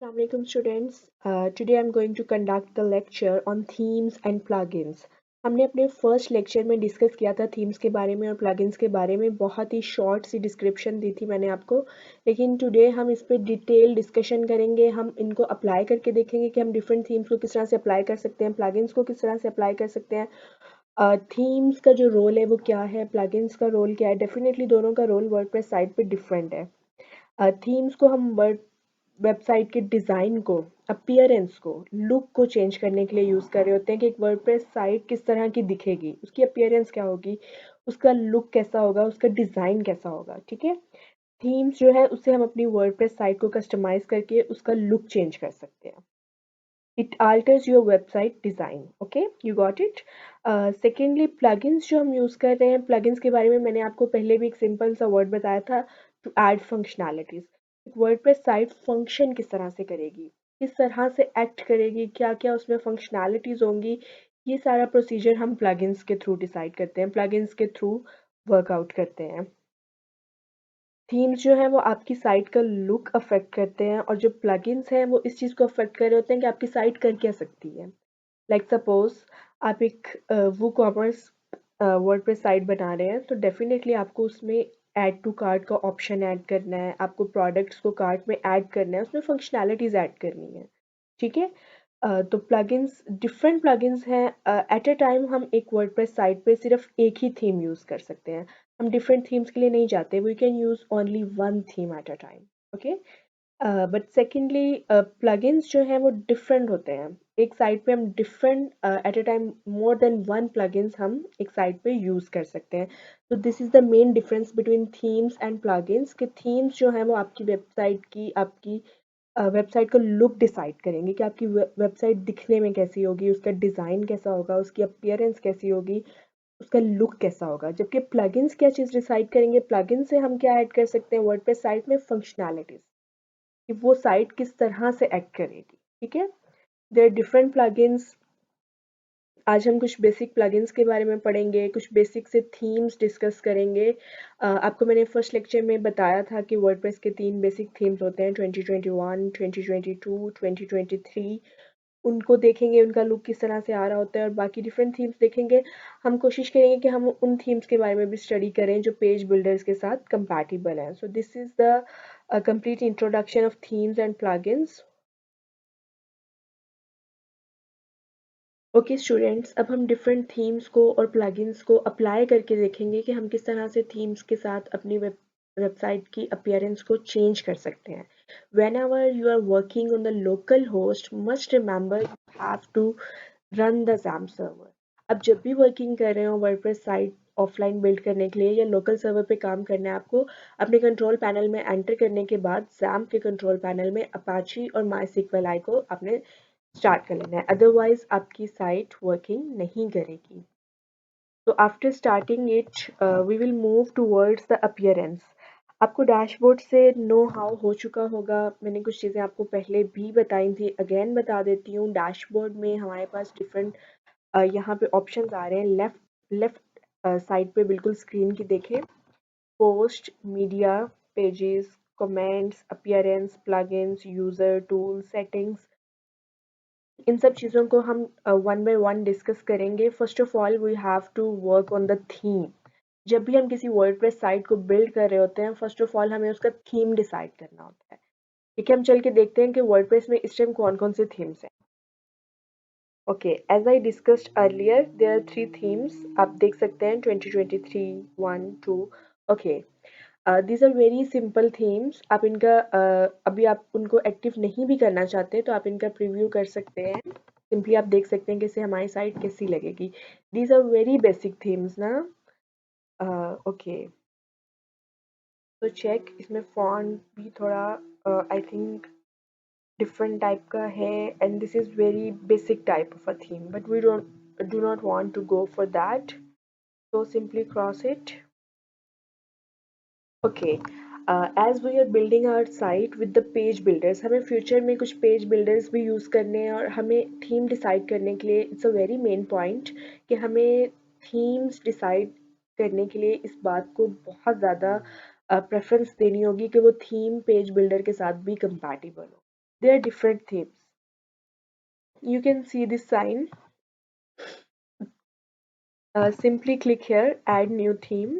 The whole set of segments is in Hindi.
Assalamualaikum students. Today I'm going to conduct the lecture on themes and plugins. हमने अपने फर्स्ट लेक्चर में डिस्कस किया था थीम्स के बारे में और प्लगइन्स के बारे में। बहुत ही शॉर्ट सी डिस्क्रिप्शन दी थी मैंने आपको, लेकिन टुडे हम इस पे डिटेल डिस्कशन करेंगे। हम इनको अप्लाई करके देखेंगे कि हम डिफरेंट थीम्स को किस तरह से अप्लाई कर सकते हैं, प्लगइन्स को किस तरह से अप्लाई कर सकते हैं, थीम्स का जो रोल है वो क्या है, प्लगइन्स का रोल क्या है। डेफिनेटली दोनों का रोल वर्डप्रेस साइट पे डिफरेंट है। थीम्स को हम वर्ड वेबसाइट के डिज़ाइन को, अपीयरेंस को, लुक को चेंज करने के लिए यूज़ कर रहे होते हैं कि एक वर्डप्रेस साइट किस तरह की दिखेगी, उसकी अपीयरेंस क्या होगी, उसका लुक कैसा होगा, उसका डिज़ाइन कैसा होगा। ठीक है, थीम्स जो है उससे हम अपनी वर्डप्रेस साइट को कस्टमाइज करके उसका लुक चेंज कर सकते हैं। It alters your website design. Okay, you got it. Secondly, plugins जो हम यूज़ कर रहे हैं, plugins के बारे में मैंने आपको पहले भी एक सिंपल सा वर्ड बताया था, टू ऐड फंक्शनैलिटीज। एक वर्डप्रेस साइट फंक्शन किस तरह से करेगी, किस तरह से एक्ट करेगी, क्या क्या उसमें फंक्शनैलिटीज होंगी, ये सारा प्रोसीजर हम प्लगइन्स के थ्रू डिसाइड करते हैं, प्लगइन्स के थ्रू वर्कआउट करते हैं। थीम्स जो हैं वो आपकी साइट का लुक अफेक्ट करते हैं, और जो प्लगइन्स हैं वो इस चीज़ को अफेक्ट कर रहे होते हैं कि आपकी साइट कर क्या सकती है। लाइक सपोज आप एक वो कॉमर्स वर्डप्रेस साइट बना रहे हैं, तो डेफिनेटली आपको उसमें ऐड टू कार्ट का ऑप्शन ऐड करना है, आपको प्रोडक्ट्स को कार्ट में ऐड करना है, उसमें फंक्शनैलिटीज ऐड करनी है। ठीक है, तो प्लगइन्स, डिफरेंट प्लगइन्स हैं। एट अ टाइम हम एक वर्डप्रेस साइट पे सिर्फ एक ही थीम यूज़ कर सकते हैं, हम डिफरेंट थीम्स के लिए नहीं जाते। We can use only one theme at a time. Okay, but secondly plugins जो हैं वो डिफरेंट होते हैं। एक साइट पे हम different at a time more than one plugins हम एक साइट पे यूज़ कर सकते हैं। तो this is the main difference between themes and plugins, कि थीम्स जो हैं वो आपकी वेबसाइट की, आपकी वेबसाइट का लुक डिसाइड करेंगे कि आपकी वेबसाइट दिखने में कैसी होगी, उसका डिज़ाइन कैसा होगा, उसकी अपीयरेंस कैसी होगी, उसका लुक कैसा होगा। जबकि प्लगइन्स क्या चीज़ डिसाइड करेंगे, प्लगइन से हम क्या ऐड कर सकते हैं वर्डप्रेस साइट में, फंक्शनैलिटीज़, कि वो साइट किस तरह से एक्ट करेगी। ठीक है, देयर आर डिफरेंट प्लगइन्स। आज हम कुछ बेसिक प्लगइन्स के बारे में पढ़ेंगे, कुछ बेसिक से थीम्स डिस्कस करेंगे। आपको मैंने फर्स्ट लेक्चर में बताया था कि वर्डप्रेस के 3 बेसिक थीम्स होते हैं, 2021, 2022, 2023। उनको देखेंगे, उनका लुक किस तरह से आ रहा होता है, और बाकी डिफरेंट थीम्स देखेंगे। हम कोशिश करेंगे कि हम उन थीम्स के बारे में भी स्टडी करें जो पेज बिल्डर्स के साथ कंपैटिबल हैं। So this is the complete introduction of themes and plugins. Okay students, अब हम डिफरेंट थीम्स को और प्लगइन्स को अप्लाई करके देखेंगे कि हम किस तरह से थीम्स के साथ अपनी वेबसाइट की अपीयरेंस को चेंज कर सकते हैं। Whenever you are working on the local host, must remember you have to run the XAMPP server. अब जब भी वर्किंग कर रहे हो वर्डप्रेस साइट ऑफलाइन बिल्ड करने के लिए या लोकल सर्वर पे काम करना है आपको, अपने कंट्रोल पैनल में एंटर करने के बाद XAMPP के कंट्रोल पैनल में अपाची और MySQLi को आपने स्टार्ट कर लेना है, अदरवाइज आपकी साइट वर्किंग नहीं करेगी। तो after starting it we will move towards the appearance. आपको डैशबोर्ड से नो हाउ हो चुका होगा, मैंने कुछ चीज़ें आपको पहले भी बताई थी, अगेन बता देती हूँ। डैशबोर्ड में हमारे पास डिफरेंट यहाँ पे ऑप्शंस आ रहे हैं। लेफ्ट लेफ्ट साइड पे बिल्कुल स्क्रीन की देखें, post, media, pages, comments, appearance, plugins, user, tool, settings, इन सब चीज़ों को हम वन बाय वन डिस्कस करेंगे। First of all we have to work on the theme. जब भी हम किसी वर्डप्रेस साइट को बिल्ड कर रहे होते हैं, फर्स्ट ऑफ ऑल हमें उसका थीम डिसाइड करना होता है। ठीक है, हम चल के देखते हैं कि वर्डप्रेस में इस टाइम कौन कौन से थीम्स हैं। Okay, as I discussed earlier there are 3 themes, आप देख सकते हैं 2023, 1, 2। Okay, these are very simple themes. आप इनका अभी आप उनको एक्टिव नहीं भी करना चाहते तो आप इनका प्रीव्यू कर सकते हैं। सिंपली आप देख सकते हैं कि इससे हमारी साइट कैसी लगेगी। These are very basic themes ना। ओके, तो चेक, इसमें फॉन्ट भी थोड़ा आई थिंक different type का है, and this is very basic type of a theme, but we don't do not want to go for that, so simply cross it. Okay, as we are building our site with the page builders, हमें फ्यूचर में कुछ पेज बिल्डर्स भी यूज़ करने हैं, और हमें थीम डिसाइड करने के लिए it's a very main point कि हमें थीम्स डिसाइड करने के लिए इस बात को बहुत ज़्यादा प्रेफरेंस देनी होगी कि वो थीम पेज बिल्डर के साथ भी कंपैटिबल हो। They are different themes. You can see this sign. Simply click here, add new theme.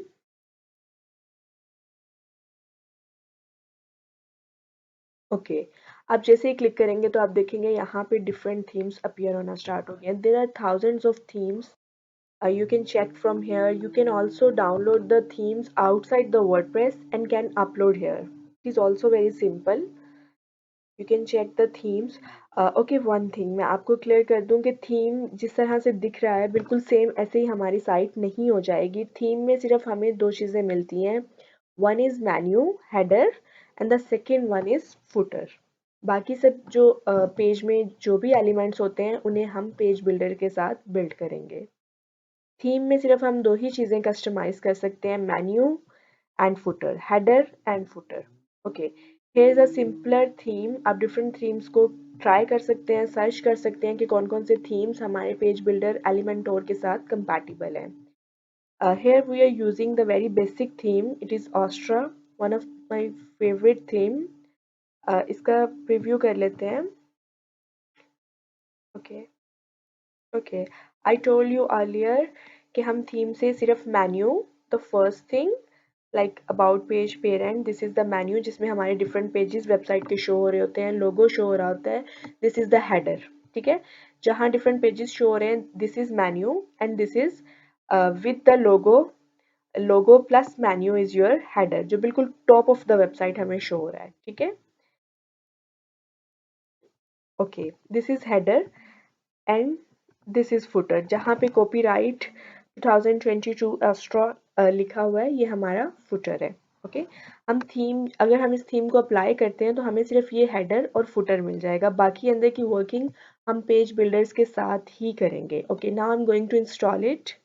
Okay, आप जैसे ही क्लिक करेंगे तो आप देखेंगे यहाँ पे डिफरेंट थीम्स अपीयर होना स्टार्ट हो गए। There are thousands of themes. You can check from here. You can also download the themes outside the WordPress and can upload here. It is also very simple. You can check the themes. Okay, one thing मैं आपको क्लियर कर दूं कि थीम जिस तरह से दिख रहा है बिल्कुल सेम ऐसे ही हमारी साइट नहीं हो जाएगी। थीम में सिर्फ हमें दो चीज़ें मिलती हैं। One is menu header and the second one is footer. बाकी सब जो पेज में जो भी एलिमेंट्स होते हैं उन्हें हम पेज बिल्डर के साथ बिल्ड करेंगे। थीम में सिर्फ हम दो ही चीज़ें कस्टमाइज कर सकते हैं, menu and footer, header and footer. Okay, here is a simpler theme. आप डिफरेंट थीम्स को ट्राई कर सकते हैं, सर्च कर सकते हैं कि कौन कौन से थीम्स हमारे पेज बिल्डर एलिमेंटोर के साथ कंपैटिबल हैं। Here we are using the very basic theme. It is Astra, one of my favorite theme. इसका प्रीव्यू कर लेते हैं। Okay, okay, I told you earlier कि हम थीम से सिर्फ menu, the first thing, like about page, parent, this is the menu जिसमें हमारे डिफरेंट पेजेस वेबसाइट के शो हो रहे होते हैं, लोगो शो हो रहा होता है। दिस इज द हेडर, ठीक है, जहाँ डिफरेंट पेजेस शो हो रहे हैं, this is menu and this is with the logo. Logo plus menu is your header, जो बिल्कुल टॉप ऑफ द वेबसाइट हमें शो हो रहा है, ठीक है। Okay, this is header and this is footer, जहाँ पे कॉपीराइट 2022 एस्ट्रा लिखा हुआ है, ये हमारा फुटर है। ओके, हम थीम, अगर हम इस थीम को अप्लाई करते हैं तो हमें सिर्फ ये हेडर और फुटर मिल जाएगा, बाकी अंदर की वर्किंग हम पेज बिल्डर्स के साथ ही करेंगे। Okay, now I am going to install it.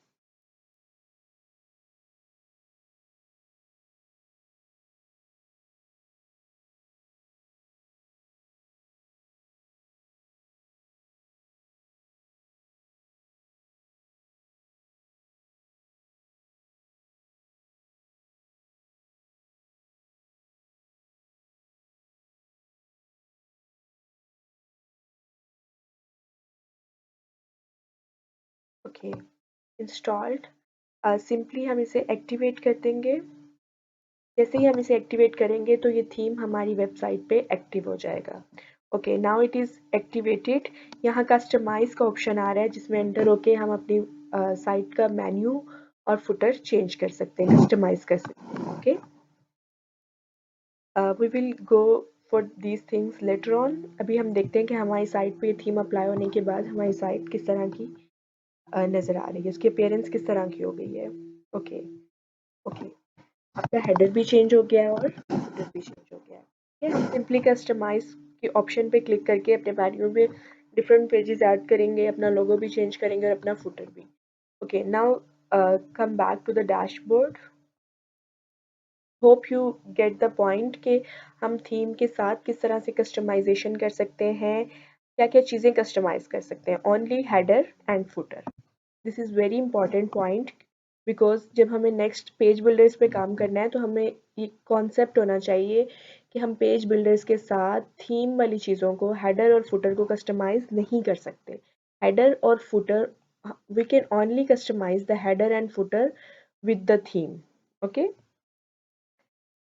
Okay, installed. Simply हम इसे एक्टिवेट कर देंगे। जैसे ही हम इसे एक्टिवेट करेंगे तो ये थीम हमारी वेबसाइट पे एक्टिव हो जाएगा। Okay, now it is activated. यहाँ कस्टमाइज का ऑप्शन आ रहा है जिसमें एंटर होके हम अपनी साइट का मेन्यू और फुटर चेंज कर सकते हैं, कस्टमाइज कर सकते हैं। Okay, we will go for these things later on. अभी हम देखते हैं कि हमारी साइट पे थीम अप्लाई होने के बाद हमारी साइट किस तरह की नज़र आ रही है, उसकी अपीयरेंस किस तरह की हो गई है। ओके, ओके, आपका हेडर भी चेंज हो गया है और फुटर भी चेंज हो गया है। ठीक है, हम सिंपली कस्टमाइज के ऑप्शन पे क्लिक करके अपने मेन्यू में डिफरेंट पेजेस ऐड करेंगे, अपना लोगो भी चेंज करेंगे और अपना फुटर भी। Okay, now come back to the dashboard. Hope you get the point कि हम थीम के साथ किस तरह से कस्टमाइजेशन कर सकते हैं, क्या क्या चीज़ें कस्टमाइज कर सकते हैं। Only header and footer, this is very important point, because जब हमें नेक्स्ट पेज बिल्डर्स पे काम करना है तो हमें ये कॉन्सेप्ट होना चाहिए कि हम पेज बिल्डर्स के साथ थीम वाली चीज़ों को, हेडर और फुटर को कस्टमाइज नहीं कर सकते। हेडर और footer, we can only customize the header and footer with the theme. Okay,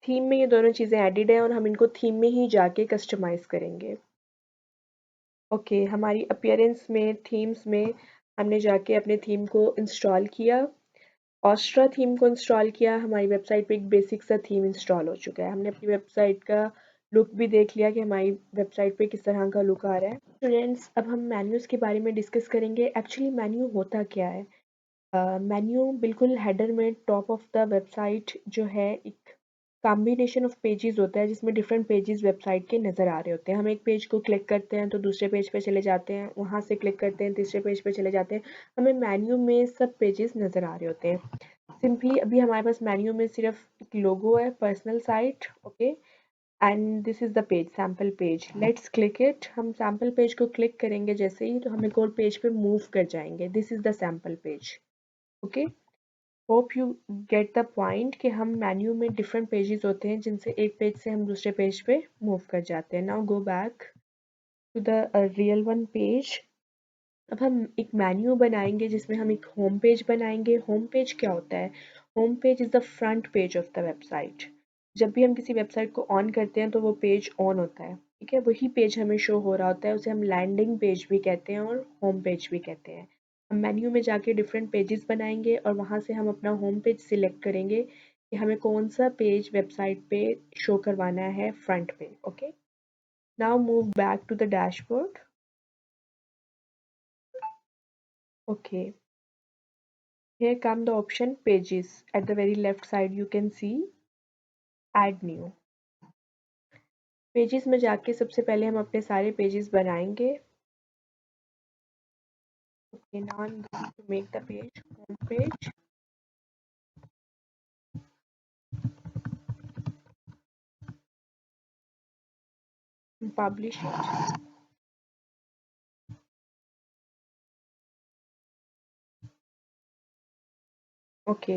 theme में ये दोनों चीज़ें एडिड हैं और हम इनको थीम में ही जाके कस्टमाइज करेंगे। ओके, हमारी अपीयरेंस में, थीम्स में हमने जाके अपने थीम को इंस्टॉल किया, ऑस्ट्रा थीम को इंस्टॉल किया। हमारी वेबसाइट पे एक बेसिक सा थीम इंस्टॉल हो चुका है। हमने अपनी वेबसाइट का लुक भी देख लिया कि हमारी वेबसाइट पे किस तरह का लुक आ रहा है। स्टूडेंट्स, अब हम मेन्यूज़ के बारे में डिस्कस करेंगे। एक्चुअली मेन्यू होता क्या है? मेन्यू बिल्कुल हेडर में टॉप ऑफ द वेबसाइट जो है एक कॉम्बिनेशन ऑफ पेजेस होता है जिसमें डिफरेंट पेजेस वेबसाइट के नज़र आ रहे होते हैं। हम एक पेज को क्लिक करते हैं तो दूसरे पेज पे चले जाते हैं, वहाँ से क्लिक करते हैं तीसरे पेज पे चले जाते हैं, हमें मेन्यू में सब पेजेस नज़र आ रहे होते हैं। सिंपली अभी हमारे पास मेन्यू में सिर्फ एक लोगो है, personal site. Okay, and this is the page, sample page. Let's click it. हम सैम्पल पेज को क्लिक करेंगे जैसे ही तो हम एक और पेज पे मूव कर जाएंगे। This is the sample page. Okay, hope you get the point कि हम मेन्यू में डिफरेंट पेजेस होते हैं जिनसे एक पेज से हम दूसरे पेज पे मूव कर जाते हैं। Now go back. to the real one page. अब हम एक मेन्यू बनाएंगे जिसमें हम एक होम पेज बनाएंगे। होम पेज क्या होता है? Home page is the front page of the website. जब भी हम किसी वेबसाइट को ऑन करते हैं तो वो पेज ऑन होता है, ठीक है? वही पेज हमें शो हो रहा होता है, उसे हम लैंडिंग पेज भी कहते हैं और होम पेज भी कहते हैं। हम मेन्यू में जाके डिफरेंट पेजेस बनाएंगे और वहाँ से हम अपना होम पेज सिलेक्ट करेंगे कि हमें कौन सा पेज वेबसाइट पे शो करवाना है फ्रंट पे। Okay, now move back to the dashboard. Okay, here come the option pages. At the very left side you can see add new. Pages में जाके सबसे पहले हम अपने सारे पेजेस बनाएंगे। Okay, now I'm going to make the page home page and publish it. Okay,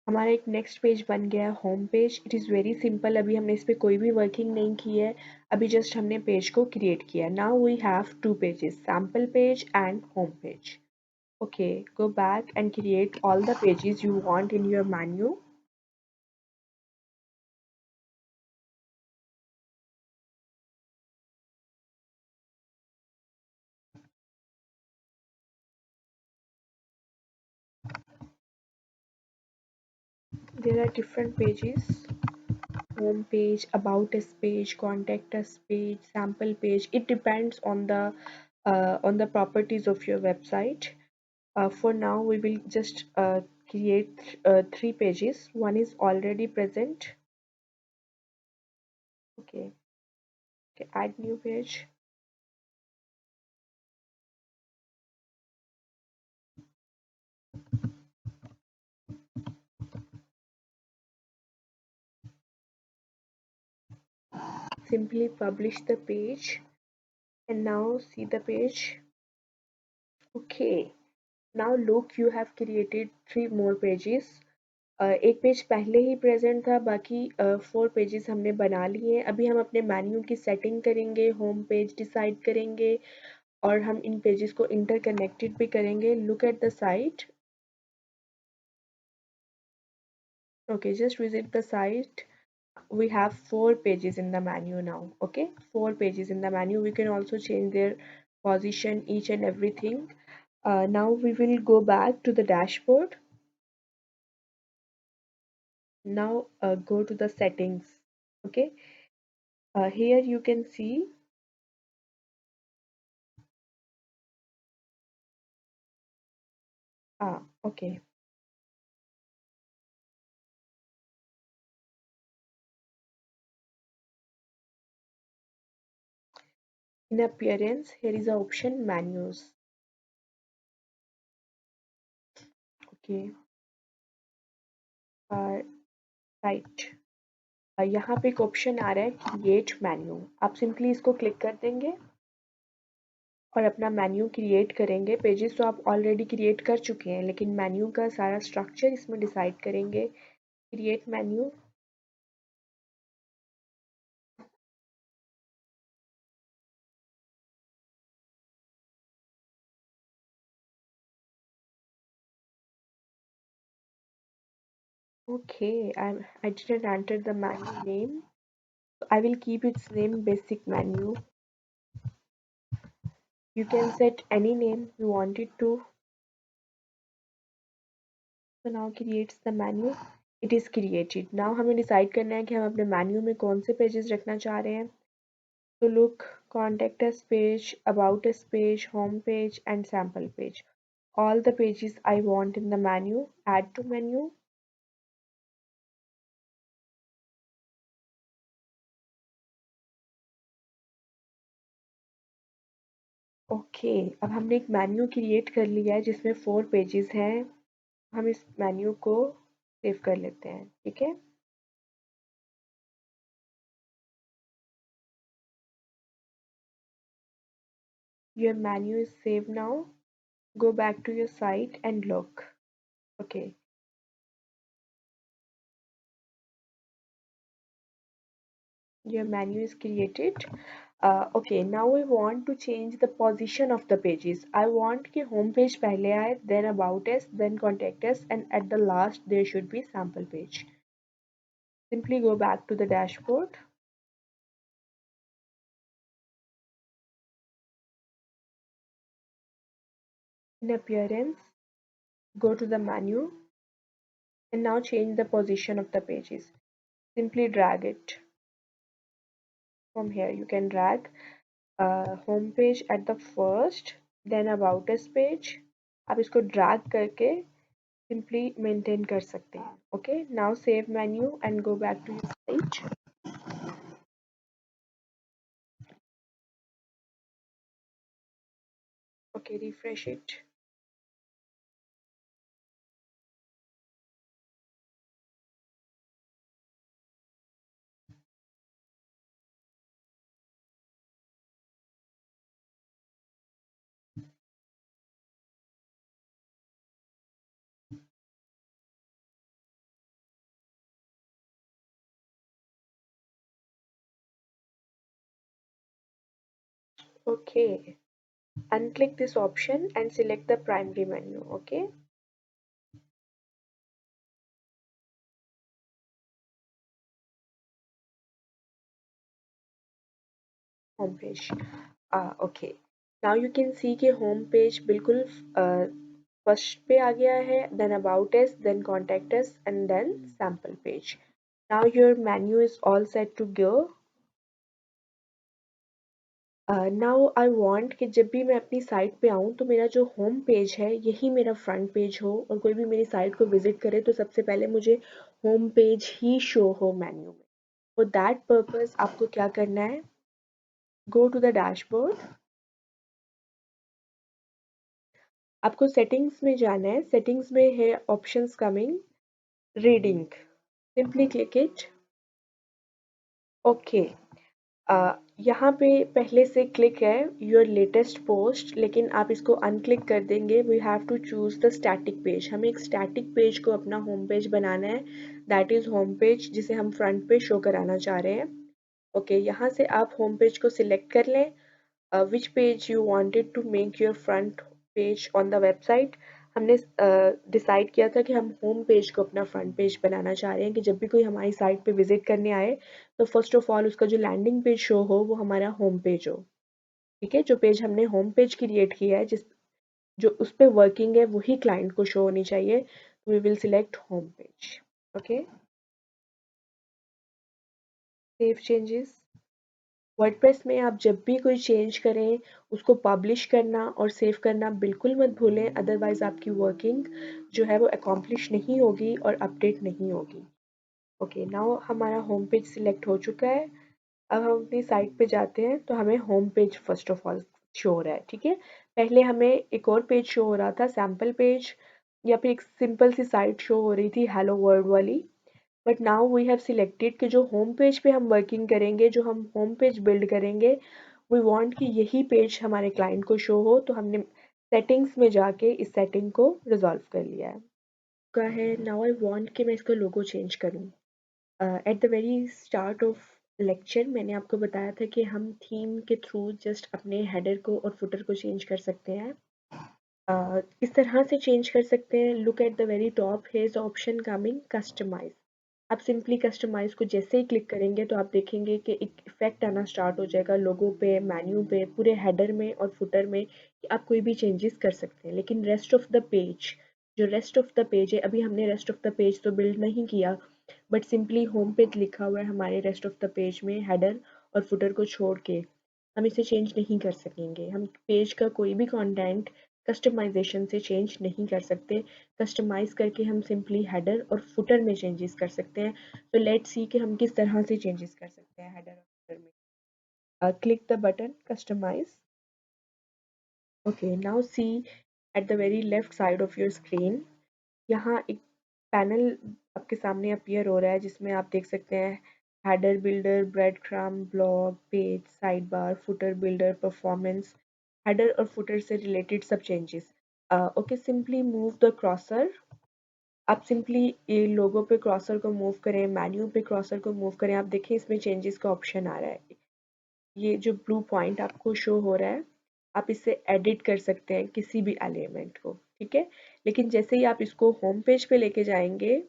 हमारा एक नेक्स्ट पेज बन गया home page. It is very simple. अभी हमने इस पे कोई भी वर्किंग नहीं की है, अभी जस्ट हमने पेज को क्रिएट किया। Now we have two pages, sample page and home page. Okay, go back and create all the pages you want in your menu. There are different pages: home page, about us page, contact us page, sample page. It depends on the properties of your website. For now we will just create three pages. One is already present. Okay, okay, add new page. Simply publish the page and now see the page. Okay, now look, you have created three more pages. एक पेज पहले ही प्रेजेंट था, बाकी 4 पेजेस हमने बना लिए हैं। अभी हम अपने मेन्यू की सेटिंग करेंगे, होम पेज डिसाइड करेंगे और हम इन पेजेस को इंटरकनेक्टेड भी करेंगे। Look at the site. Okay, just visit the site. We have 4 pages in the menu now. Okay, 4 pages in the menu. We can also change their position, each and everything. Now we will go back to the dashboard. Now go to the settings. Okay, here you can see okay. In appearance, here is the option menus. Okay, right. यहाँ पे एक ऑप्शन आ रहा है क्रिएट मेन्यू। आप सिंपली इसको क्लिक कर देंगे और अपना मेन्यू क्रिएट करेंगे। पेजेस तो आप ऑलरेडी क्रिएट कर चुके हैं, लेकिन मेन्यू का सारा स्ट्रक्चर इसमें डिसाइड करेंगे। Create menu. Okay, I didn't enter the menu name. So I will keep its name basic menu. You can set any name you want it to. So now creates the menu. It is created. Now हमें डिसाइड करना है कि हम अपने मेन्यू में कौन से पेजेस रखना चाह रहे हैं। So look, contact us page, about us page, home page and sample page. All the pages I want in the menu. Add to menu. Okay, अब हमने एक मेन्यू क्रिएट कर लिया है जिसमें 4 पेजेस हैं। हम इस मेन्यू को सेव कर लेते हैं, ठीक है? Your menu is saved now. Go back to your site and look. Okay, your menu is created. Okay, now we want to change the position of the pages. I want कि home page पहले आए, then about us, then contact us, and at the last there should be sample page. Simply go back to the dashboard. In appearance, go to the menu, and now change the position of the pages. Simply drag it from here. You can drag home page at the first, then about us page. आप इसको drag करके simply maintain कर सकते हैं. Okay, now save menu and go back to your site. Okay, refresh it. Okay, unclick this option and select the primary menu. Okay, home page. Okay, now you can see कि home page बिल्कुल first पे आ गया है, then about us, then contact us, and then sample page. Now your menu is all set to go. Now I want कि जब भी मैं अपनी साइट पे आऊँ तो मेरा जो होम पेज है यही मेरा फ्रंट पेज हो, और कोई भी मेरी साइट को विजिट करे तो सबसे पहले मुझे होम पेज ही शो हो मेन्यू में. फॉर दैट पर्पस आपको क्या करना है, गो टू द डैशबोर्ड. आपको सेटिंग्स में जाना है. सेटिंग्स में है options coming, reading. Simply click it. Okay, यहाँ पे पहले से क्लिक है योर लेटेस्ट पोस्ट, लेकिन आप इसको अनक्लिक कर देंगे. We have to choose the static page. हमें एक स्टैटिक पेज को अपना होम पेज बनाना है, दैट इज होम पेज, जिसे हम फ्रंट पे शो कराना चाह रहे हैं. ओके, यहाँ से आप होम पेज को सिलेक्ट कर लें. which page you wanted to make your front page on the website. हमने डिसाइड किया था कि हम होम पेज को अपना फ्रंट पेज बनाना चाह रहे हैं कि जब भी कोई हमारी साइट पे विजिट करने आए तो फर्स्ट ऑफ ऑल उसका जो लैंडिंग पेज शो हो वो हमारा होम पेज हो. ठीक है, जो पेज हमने होम पेज क्रिएट किया है, जिस जो उस पे वर्किंग है वही क्लाइंट को शो होनी चाहिए. We will select home page. Okay, save changes. WordPress में आप जब भी कोई चेंज करें उसको पब्लिश करना और सेव करना बिल्कुल मत भूलें, अदरवाइज आपकी वर्किंग जो है वो अकॉम्प्लिश नहीं होगी और अपडेट नहीं होगी. ओके, नाउ हमारा होम पेज सिलेक्ट हो चुका है. अब हम अपनी साइट पे जाते हैं तो हमें home page first of all show हो रहा है. ठीक है, पहले हमें एक और पेज शो हो रहा था, सैम्पल पेज, या फिर एक सिंपल सी साइट शो हो रही थी हेलो वर्ल्ड वाली. But now we have selected कि जो होम पेज पे हम वर्किंग करेंगे, जो हम होम पेज बिल्ड करेंगे, वी वांट कि यही पेज हमारे क्लाइंट को शो हो. तो हमने सेटिंग्स में जाके इस सेटिंग को रिजॉल्व कर लिया है. का है नाउ आई वांट कि मैं इसका लोगो चेंज करूँ. Eight the very start of lecture मैंने आपको बताया था कि हम थीम के थ्रू जस्ट अपने हेडर को और फुटर को चेंज कर सकते हैं. किस तरह से चेंज कर सकते हैं, look at the very top, has option coming customize. आप सिंपली कस्टमाइज को जैसे ही क्लिक करेंगे तो आप देखेंगे कि एक इफेक्ट आना स्टार्ट हो जाएगा लोगो पे, मेन्यू पे, पूरे हेडर में और फुटर में, कि आप कोई भी चेंजेस कर सकते हैं. लेकिन रेस्ट ऑफ द पेज, जो रेस्ट ऑफ द पेज है, अभी हमने रेस्ट ऑफ द पेज तो बिल्ड नहीं किया, बट सिंपली होम पेज लिखा हुआ है हमारे रेस्ट ऑफ द पेज में हेडर और फुटर को छोड़ के. हम इसे चेंज नहीं कर सकेंगे. हम पेज का कोई भी कंटेंट कस्टमाइजेशन से चेंज नहीं कर सकते. कस्टमाइज करके हम सिंपली हेडर और फुटर में चेंजेस कर सकते हैं. तो लेट्स सी कि हम किस तरह से चेंजेस कर सकते हैं हेडर और फुटर में. Click the button customize. Okay, now see at the very left side of your screen, यहाँ एक पैनल आपके सामने अपीयर हो रहा है जिसमें आप देख सकते हैं header builder, breadcrumb, blog, page, sidebar, footer builder, performance. Header और फुटर से रिलेटेड सब changes. Okay, simply move the cursor. आप सिंपली ये लोगो पे क्रॉसर को मूव करें, मेन्यू पे क्रॉसर को मूव करें. आप देखें इसमें चेंजेस का ऑप्शन आ रहा है. ये जो ब्लू पॉइंट आपको शो हो रहा है, आप इससे एडिट कर सकते हैं किसी भी एलिमेंट को, ठीक है। लेकिन जैसे ही आप इसको होम पेज पे लेके जाएंगे,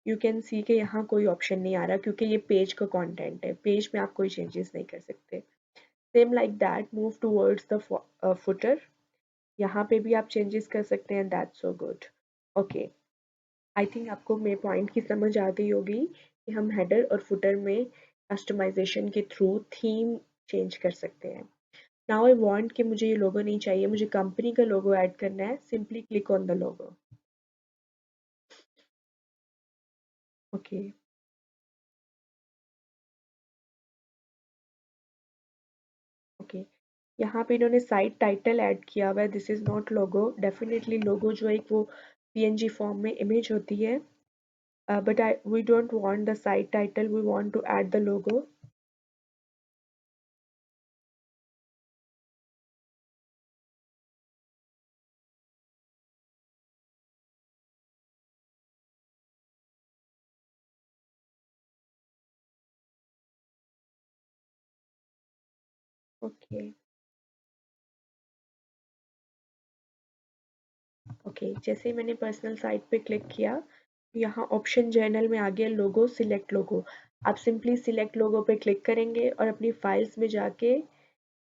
यू कैन सी कि यहाँ कोई ऑप्शन नहीं आ रहा, क्योंकि ये पेज का कंटेंट है, पेज में आप कोई चेंजेस नहीं कर सकते। Same like that move towards the footer, यहाँ पे भी आप चेंजेस कर सकते हैं, that's so good. Okay, I think आपको मेरे पॉइंट की समझ आ गई होगी कि हम हेडर और फुटर में कस्टमाइजेशन के थ्रू थीम चेंज कर सकते हैं। नाउ आई वांट कि मुझे ये लोगो नहीं चाहिए, मुझे कंपनी का लोगो ऐड करना है, simply click on the logo. Okay, okay, यहाँ पे इन्होंने साइट टाइटल ऐड किया हुआ है, this is not logo. Definitely logo जो है वो पीएनजी फॉर्म में इमेज होती है, but I we don't want the site title, we want to add the logo. Okay, okay, जैसे ही मैंने पर्सनल साइट पे क्लिक किया, यहाँ ऑप्शन जर्नल में आ गया लोगो, सिलेक्ट लोगो। आप सिंपली सिलेक्ट लोगो पे क्लिक करेंगे और अपनी फाइल्स में जाके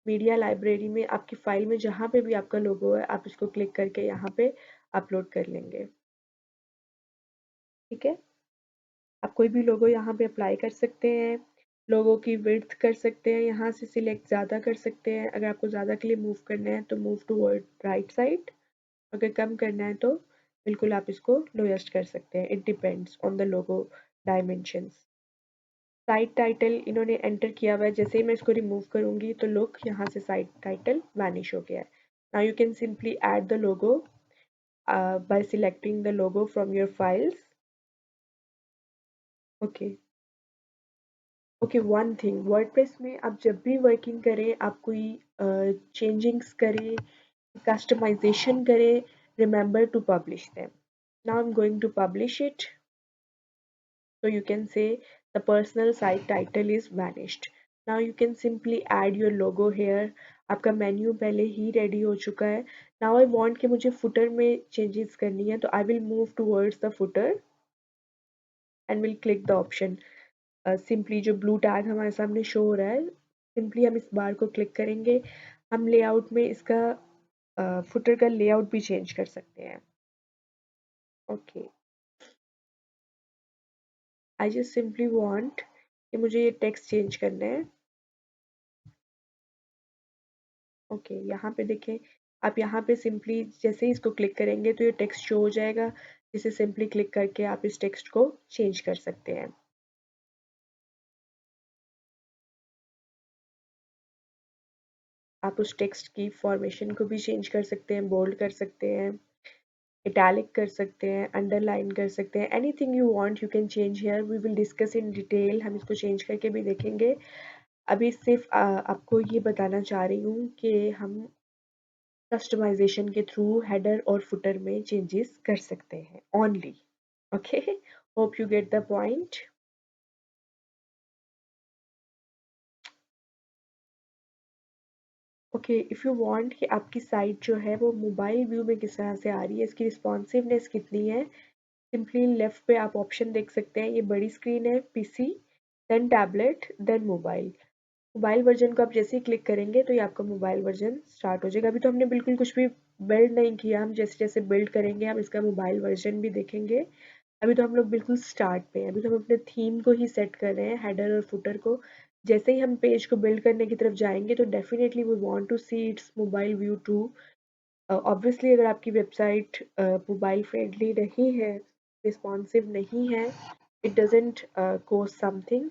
मीडिया लाइब्रेरी में आपकी फाइल में जहाँ पे भी आपका लोगो है, आप इसको क्लिक करके यहाँ पे अपलोड कर लेंगे, ठीक है। आप कोई भी लोगो यहाँ पे अप्लाई कर सकते हैं, लोगो की विड्थ कर सकते हैं, यहाँ से सिलेक्ट ज़्यादा कर सकते हैं, अगर आपको ज़्यादा के लिए मूव करना है तो मूव टूवर्ड राइट साइड, अगर कम करना है तो बिल्कुल आप इसको लोएस्ट कर सकते हैं, it depends on the logo dimensions. Site title इन्होंने एंटर किया हुआ है, जैसे ही मैं इसको रिमूव करूंगी तो लुक यहाँ से साइट टाइटल वैनिश हो गया है। Now you can simply add the logo by selecting the logo from your files. Okay, okay, one thing, WordPress में आप जब भी वर्किंग करें, आप कोई चेंजिंग्स करें, customization करें, remember to publish them. Now I'm going to publish it. So you can say the personal site title is vanished. Now you can simply add your logo here. आपका मेन्यू पहले ही रेडी हो चुका है। Now I want कि मुझे footer में changes करनी है, तो I will move towards the footer and will click the option. Simply जो ब्लू टैग हमारे सामने शो हो रहा है, सिंपली हम इस बार को क्लिक करेंगे। हम लेआउट में इसका फुटर का लेआउट भी चेंज कर सकते हैं। Okay, I just simply want कि मुझे ये टेक्स्ट चेंज करना है। ओके, यहाँ पे देखें, आप यहाँ पे सिंपली जैसे ही इसको क्लिक करेंगे तो ये टेक्स्ट शो हो जाएगा, जिसे सिंपली क्लिक करके आप इस टेक्स्ट को चेंज कर सकते हैं। आप उस टेक्स्ट की फॉर्मेशन को भी चेंज कर सकते हैं, बोल्ड कर सकते हैं, इटैलिक कर सकते हैं, अंडरलाइन कर सकते हैं, anything you want you can change here, we will discuss in detail, हम इसको चेंज करके भी देखेंगे। अभी सिर्फ आपको ये बताना चाह रही हूँ कि हम कस्टमाइजेशन के थ्रू हेडर और फुटर में चेंजेस कर सकते हैं only. Okay, hope you get the point. Okay, if you want कि आपकी साइट जो है वो मोबाइल व्यू में किस तरह से आ रही है, इसकी रिस्पॉन्सिवनेस कितनी है, सिंपली लेफ्ट पे आप ऑप्शन देख सकते हैं, ये बड़ी स्क्रीन है, PC, then tablet, then mobile. Mobile version को आप जैसे ही क्लिक करेंगे तो ये आपका मोबाइल वर्जन स्टार्ट हो जाएगा। अभी तो हमने बिल्कुल कुछ भी बिल्ड नहीं किया, हम जैसे जैसे बिल्ड करेंगे हम इसका मोबाइल वर्जन भी देखेंगे। अभी तो हम लोग बिल्कुल स्टार्ट पे हैं, अभी तो हम अपने थीम को ही सेट कर रहे हैं, हेडर और फुटर को। जैसे ही हम पेज को बिल्ड करने की तरफ जाएंगे तो definitely we want to see its mobile view too. Obviously अगर आपकी वेबसाइट मोबाइल फ्रेंडली नहीं है, रिस्पॉन्सिव नहीं है, इट डजेंट कोस्ट समथिंग,